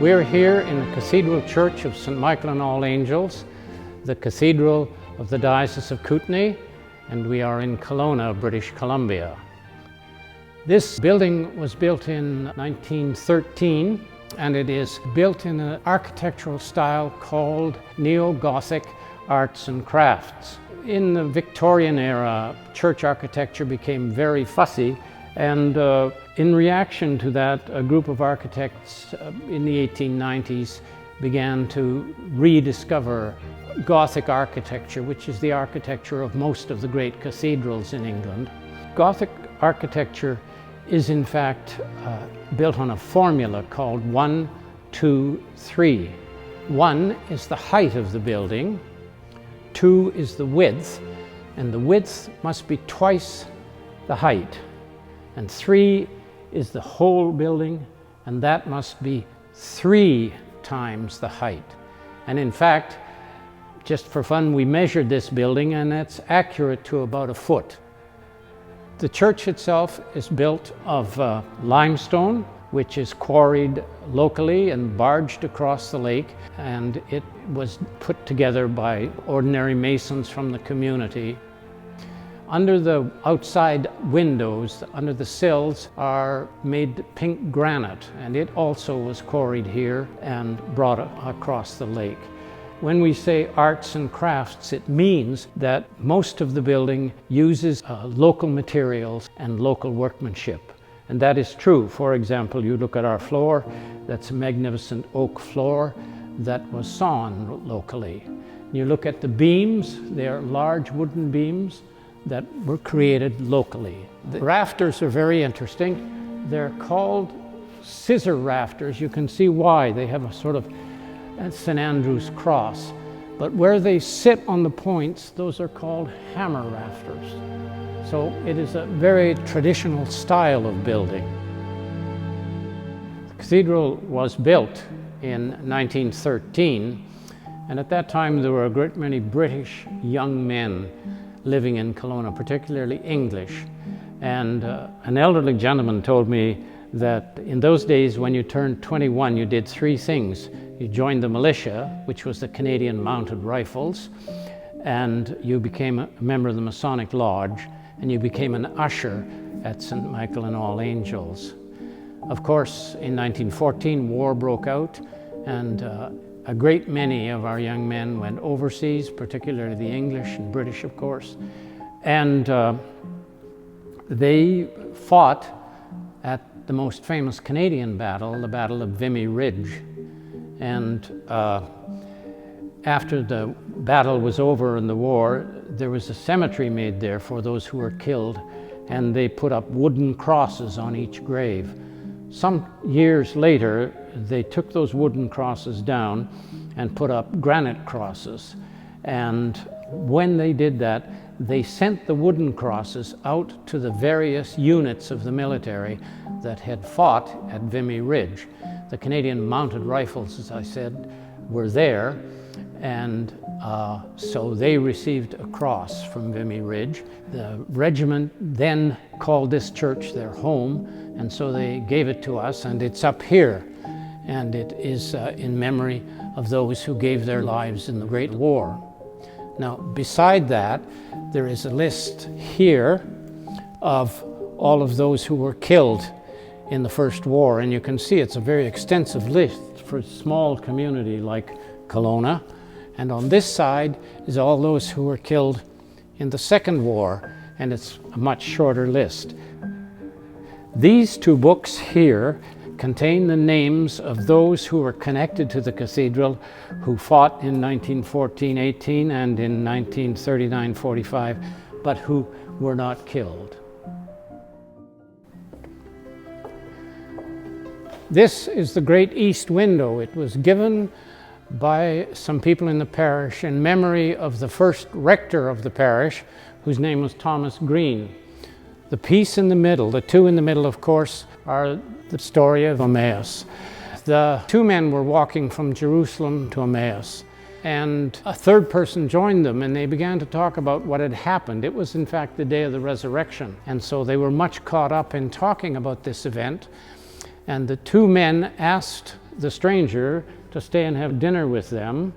We're here in the Cathedral Church of St. Michael and All Angels, the Cathedral of the Diocese of Kootenay, and we are in Kelowna, British Columbia. This building was built in 1913, and it is built in an architectural style called Neo-Gothic arts and crafts. In the Victorian era, church architecture became very fussy, and in reaction to that, a group of architects in the 1890s began to rediscover Gothic architecture, which is the architecture of most of the great cathedrals in England. Gothic architecture is in fact built on a formula called 1, 2, 3. 1 is the height of the building, 2 is the width, and the width must be twice the height, and 3 is the whole building, and that must be 3 times the height. And in fact, just for fun, we measured this building, and it's accurate to about a foot. The church itself is built of limestone, which is quarried locally and barged across the lake, and it was put together by ordinary masons from the community. Under the outside windows, under the sills, are made pink granite, and it also was quarried here and brought across the lake. When we say arts and crafts, it means that most of the building uses local materials and local workmanship. And that is true. For example, you look at our floor, that's a magnificent oak floor that was sawn locally. You look at the beams, they are large wooden beams that were created locally. The rafters are very interesting. They're called scissor rafters. You can see why. They have a sort of St. Andrew's cross. But where they sit on the points, those are called hammer rafters. So it is a very traditional style of building. The cathedral was built in 1913, and at that time there were a great many British young men living in Kelowna, particularly English. And an elderly gentleman told me that in those days when you turned 21, you did 3 things. You joined the militia, which was the Canadian Mounted Rifles, and you became a member of the Masonic Lodge, and you became an usher at St. Michael and All Angels. Of course, in 1914, war broke out, and a great many of our young men went overseas, particularly the English and British, of course, and they fought at the most famous Canadian battle, the Battle of Vimy Ridge. And after the battle was over in the war, there was a cemetery made there for those who were killed, and they put up wooden crosses on each grave. Some years later, they took those wooden crosses down and put up granite crosses. And when they did that, they sent the wooden crosses out to the various units of the military that had fought at Vimy Ridge. The Canadian Mounted Rifles, as I said, were there, and so they received a cross from Vimy Ridge. The regiment then called this church their home, and so they gave it to us, and it's up here, and it is in memory of those who gave their lives in the Great War. Now, beside that, there is a list here of all of those who were killed in the First War, and you can see it's a very extensive list for a small community like Kelowna. And on this side is all those who were killed in the Second War, and it's a much shorter list. These 2 books here contain the names of those who were connected to the cathedral who fought in 1914-18 and in 1939-45, but who were not killed. This is the great east window. It was given by some people in the parish in memory of the first rector of the parish, whose name was Thomas Green. The piece in the middle, the 2 in the middle, of course, are the story of Emmaus. The 2 men were walking from Jerusalem to Emmaus, and a third person joined them, and they began to talk about what had happened. It was in fact the day of the resurrection, and so they were much caught up in talking about this event. And the 2 men asked the stranger to stay and have dinner with them.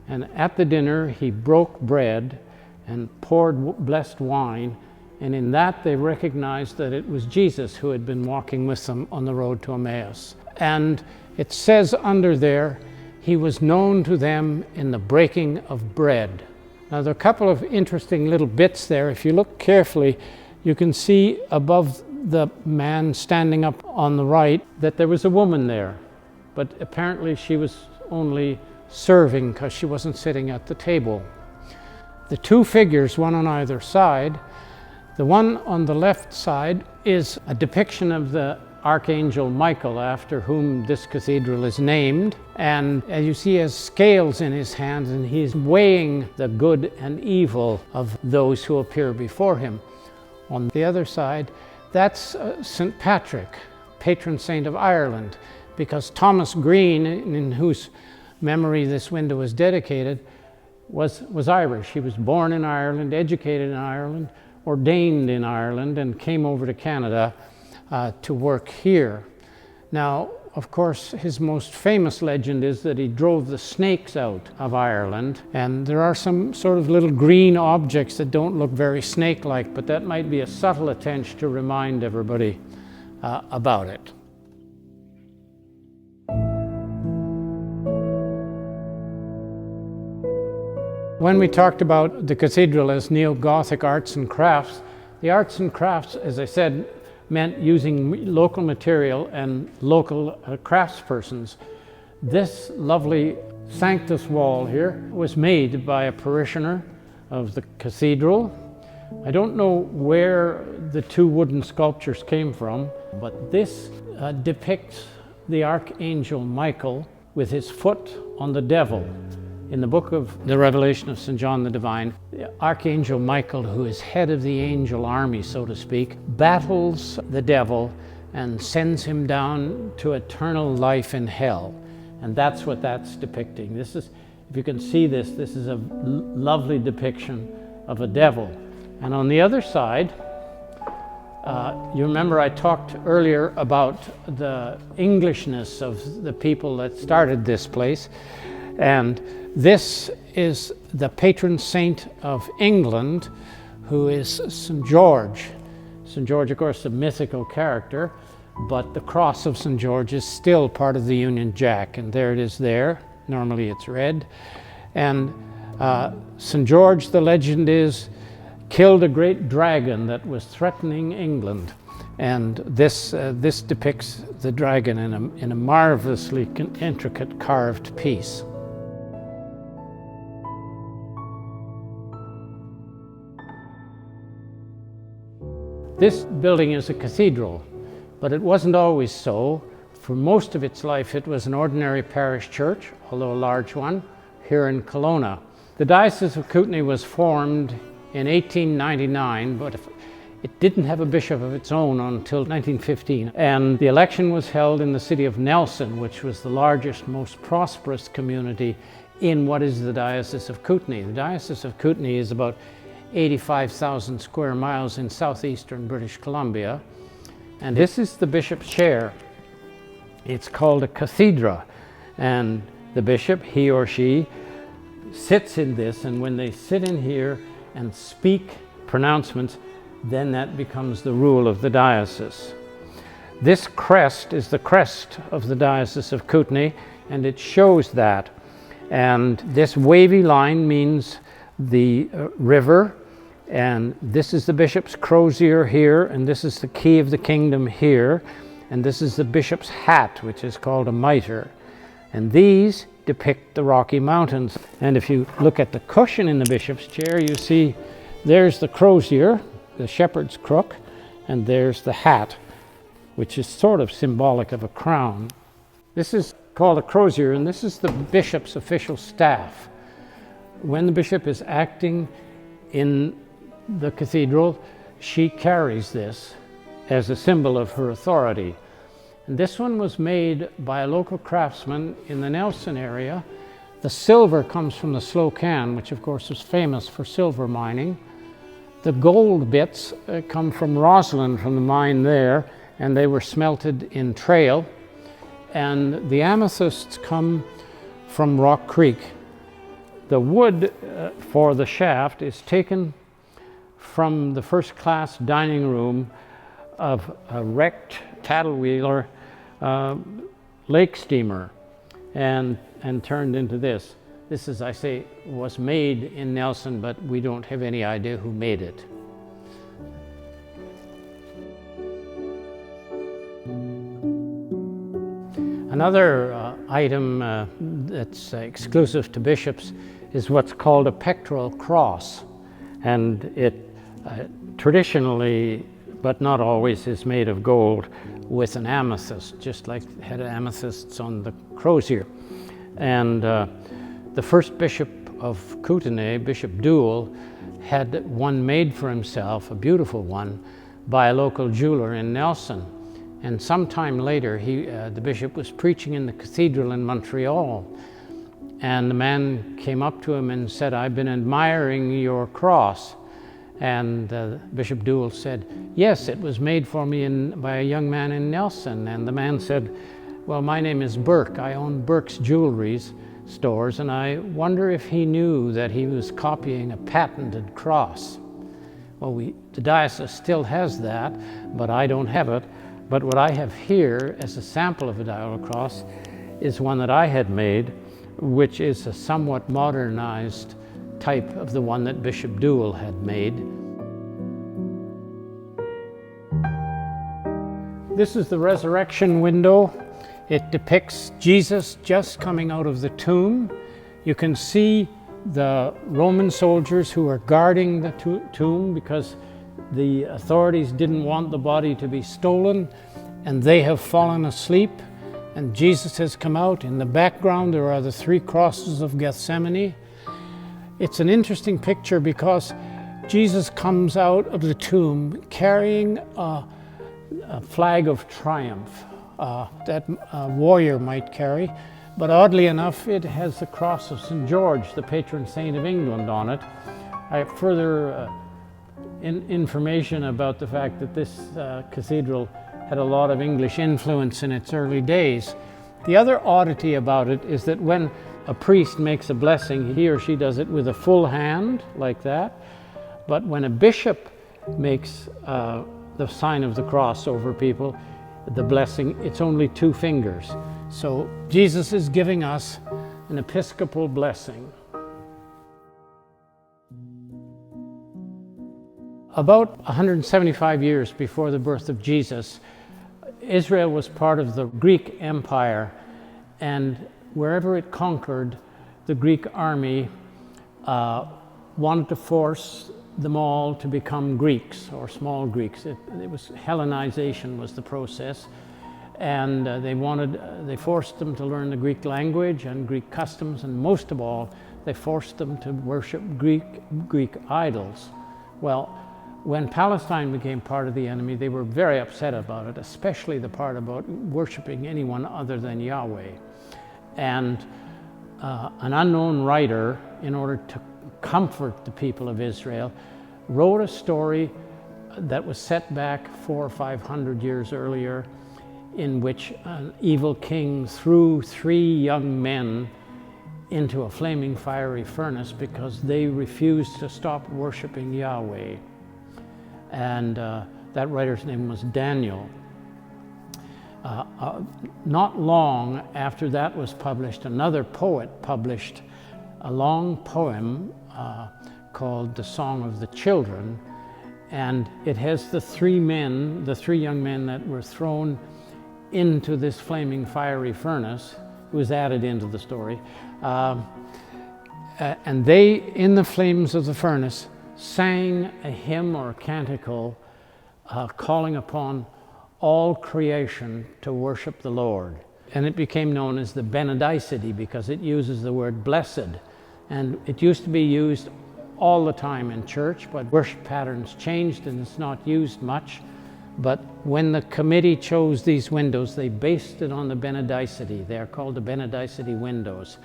And at the dinner, he broke bread and poured blessed wine. And in that, they recognized that it was Jesus who had been walking with them on the road to Emmaus. And it says under there, he was known to them in the breaking of bread. Now, there are a couple of interesting little bits there. If you look carefully, you can see above the man standing up on the right that there was a woman there. But apparently she was only serving because she wasn't sitting at the table. The two figures, one on either side, the one on the left side is a depiction of the Archangel Michael, after whom this cathedral is named. And as you see, he has scales in his hands, and he's weighing the good and evil of those who appear before him. On the other side, that's St. Patrick, patron saint of Ireland, because Thomas Green, in whose memory this window is dedicated, was Irish. He was born in Ireland, educated in Ireland, ordained in Ireland, and came over to Canada to work here. Now, of course, his most famous legend is that he drove the snakes out of Ireland, and there are some sort of little green objects that don't look very snake-like, but that might be a subtle attempt to remind everybody about it. When we talked about the cathedral as neo-Gothic arts and crafts, the arts and crafts, as I said, meant using local material and local craftspersons. This lovely sanctus wall here was made by a parishioner of the cathedral. I don't know where the two wooden sculptures came from, but this depicts the Archangel Michael with his foot on the devil. In the book of the Revelation of St. John the Divine, the Archangel Michael, who is head of the angel army, so to speak, battles the devil and sends him down to eternal life in hell. And that's what that's depicting. This is, if you can see this, this is a lovely depiction of a devil. And on the other side, you remember I talked earlier about the Englishness of the people that started this place. And this is the patron saint of England, who is St. George. St. George, of course, a mythical character, but the cross of St. George is still part of the Union Jack, and there it is there. Normally it's red. And St. George, the legend is, killed a great dragon that was threatening England. And this depicts the dragon in a marvelously intricate carved piece. This building is a cathedral, but it wasn't always so. For most of its life, it was an ordinary parish church, although a large one, here in Kelowna. The Diocese of Kootenay was formed in 1899, but it didn't have a bishop of its own until 1915. And the election was held in the city of Nelson, which was the largest, most prosperous community in what is the Diocese of Kootenay. The Diocese of Kootenay is about 85,000 square miles in southeastern British Columbia. And this is the bishop's chair. It's called a cathedra. And the bishop, he or she, sits in this, and when they sit in here and speak pronouncements, then that becomes the rule of the diocese. This crest is the crest of the Diocese of Kootenay, and it shows that. And this wavy line means the river, and this is the bishop's crozier here, and this is the key of the kingdom here, and this is the bishop's hat, which is called a mitre. And these depict the Rocky Mountains. And if you look at the cushion in the bishop's chair, you see there's the crozier, the shepherd's crook, and there's the hat, which is sort of symbolic of a crown. This is called a crozier, and this is the bishop's official staff. When the bishop is acting in the cathedral, she carries this as a symbol of her authority. And this one was made by a local craftsman in the Nelson area. The silver comes from the Slocan, which of course is famous for silver mining. The gold bits come from Roslyn, from the mine there, and they were smelted in Trail. and the amethysts come from Rock Creek. The wood for the shaft is taken from the first-class dining room of a wrecked tattle-wheeler lake steamer and turned into this. This, as I say, was made in Nelson, but we don't have any idea who made it. Another item that's exclusive to bishops is what's called a pectoral cross, and it traditionally, but not always, is made of gold with an amethyst, just like it had amethysts on the crozier. And the first bishop of Kootenay, Bishop Duell, had one made for himself, a beautiful one, by a local jeweler in Nelson. And sometime later, the bishop was preaching in the Cathedral in Montreal, and the man came up to him and said, "I've been admiring your cross." And Bishop Duell said, "Yes, it was made for me by a young man in Nelson." And the man said, "Well, my name is Burke. I own Burke's Jewelry stores, and I wonder if he knew that he was copying a patented cross." Well, the diocese still has that, but I don't have it. But what I have here as a sample of a dial cross is one that I had made, which is a somewhat modernized type of the one that Bishop Duell had made. This is the resurrection window. It depicts Jesus just coming out of the tomb. You can see the Roman soldiers who are guarding the tomb because the authorities didn't want the body to be stolen, and they have fallen asleep, and Jesus has come out. In the background there are the 3 crosses of Gethsemane. It's an interesting picture because Jesus comes out of the tomb carrying a flag of triumph that a warrior might carry, but oddly enough it has the cross of St. George, the patron saint of England, on it. I have further information about the fact that this cathedral had a lot of English influence in its early days. The other oddity about it is that when a priest makes a blessing, he or she does it with a full hand, like that. But when a bishop makes the sign of the cross over people, the blessing, it's only 2 fingers. So Jesus is giving us an Episcopal blessing. About 175 years before the birth of Jesus, Israel was part of the Greek Empire, and wherever it conquered, the Greek army wanted to force them all to become Greeks, or small Greeks. It was Hellenization was the process, and they forced them to learn the Greek language and Greek customs, and most of all, they forced them to worship Greek idols. Well, when Palestine became part of the enemy, they were very upset about it, especially the part about worshiping anyone other than Yahweh. And an unknown writer, in order to comfort the people of Israel, wrote a story that was set back 400 or 500 years earlier, in which an evil king threw 3 young men into a flaming fiery furnace because they refused to stop worshiping Yahweh. And that writer's name was Daniel. Not long after that was published, another poet published a long poem called The Song of the Children, and it has the 3 young men that were thrown into this flaming fiery furnace. It was added into the story. And they, in the flames of the furnace, sang a hymn or a canticle calling upon all creation to worship the Lord. And it became known as the Benedicite because it uses the word blessed. And it used to be used all the time in church, but worship patterns changed and it's not used much. But when the committee chose these windows, they based it on the Benedicite. They are called the Benedicite windows.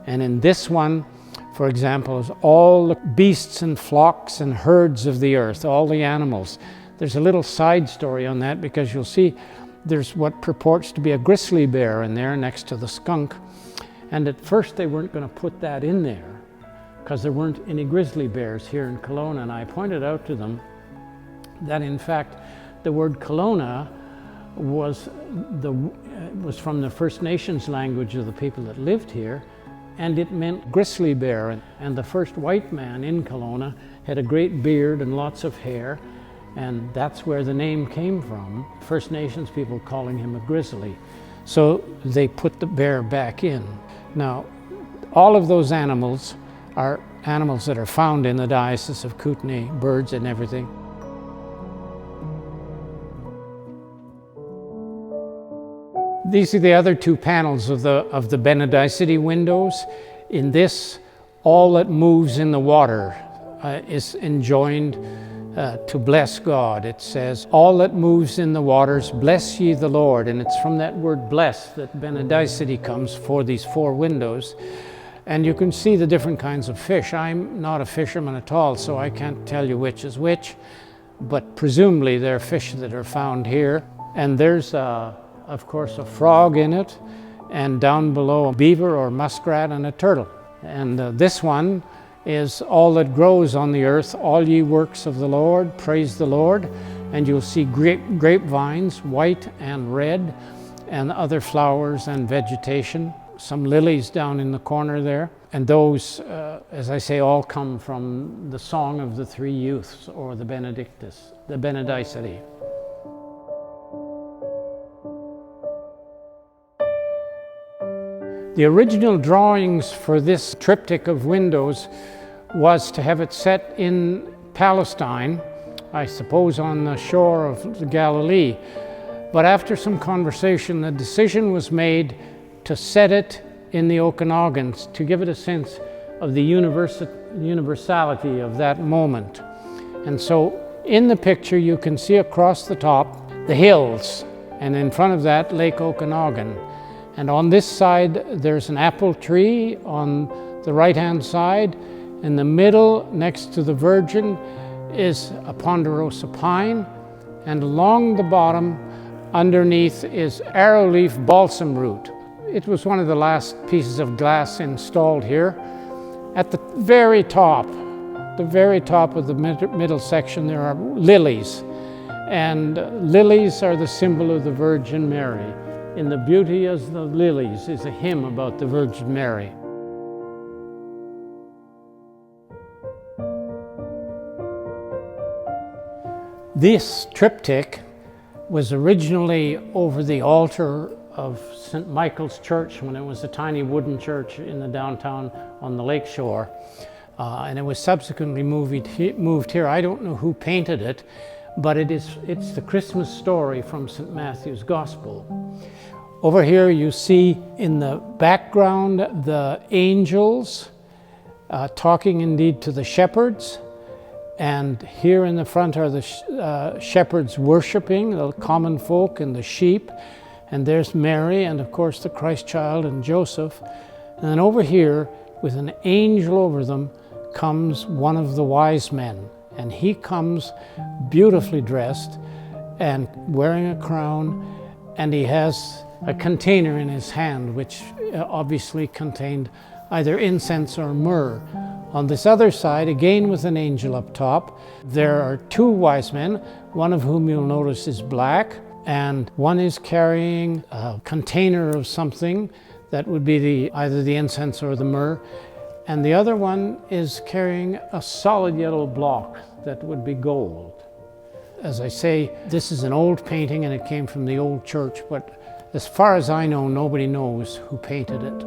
And in this one, for example, is all the beasts and flocks and herds of the earth, all the animals. There's a little side story on that because you'll see there's what purports to be a grizzly bear in there next to the skunk. And at first they weren't going to put that in there because there weren't any grizzly bears here in Kelowna. And I pointed out to them that in fact the word Kelowna was from the First Nations language of the people that lived here, and it meant grizzly bear. And the first white man in Kelowna had a great beard and lots of hair, and that's where the name came from. First Nations people calling him a grizzly. So they put the bear back in. Now, all of those animals are animals that are found in the Diocese of Kootenay, birds and everything. These are the other two panels of the Benedicite windows. In this, all that moves in the water is enjoined to bless God. It says, all that moves in the waters, bless ye the Lord. And it's from that word bless that Benedicite comes for these four windows. And you can see the different kinds of fish. I'm not a fisherman at all, so I can't tell you which is which, but presumably they're fish that are found here. And there's, of course, a frog in it, and down below a beaver or muskrat and a turtle. And this one is all that grows on the earth, all ye works of the Lord, praise the Lord. And you'll see grapevines, white and red, and other flowers and vegetation. Some lilies down in the corner there. And those, as I say, all come from the Song of the Three Youths, or the Benedicite. The original drawings for this triptych of windows was to have it set in Palestine, I suppose on the shore of the Galilee. But after some conversation, the decision was made to set it in the Okanagan to give it a sense of the universality of that moment. And so in the picture you can see across the top the hills, and in front of that Lake Okanagan. And on this side there's an apple tree on the right-hand side. In the middle, next to the Virgin, is a ponderosa pine, and along the bottom underneath is arrowleaf balsam root. It was one of the last pieces of glass installed here. At the very top of the middle section, there are lilies, and lilies are the symbol of the Virgin Mary. In the beauty as the lilies is a hymn about the Virgin Mary. This triptych was originally over the altar of St. Michael's Church when it was a tiny wooden church in the downtown on the lake shore. And it was subsequently moved here. I don't know who painted it, but it's the Christmas story from St. Matthew's Gospel. Over here you see in the background the angels talking indeed to the shepherds, and here in the front are the shepherds worshiping, the common folk and the sheep, and there's Mary and of course the Christ child and Joseph. And then over here with an angel over them comes one of the wise men, and he comes beautifully dressed and wearing a crown, and he has a container in his hand which obviously contained either incense or myrrh. On this other side, again with an angel up top, there are two wise men, one of whom you'll notice is black, and one is carrying a container of something that would be either the incense or the myrrh, and the other one is carrying a solid yellow block that would be gold. As I say, this is an old painting and it came from the old church, but as far as I know, nobody knows who painted it.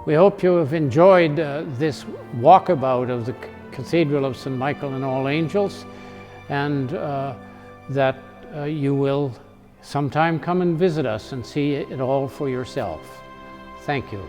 We hope you have enjoyed this walkabout of the Cathedral of St. Michael and All Angels, and that you will sometime come and visit us and see it all for yourself. Thank you.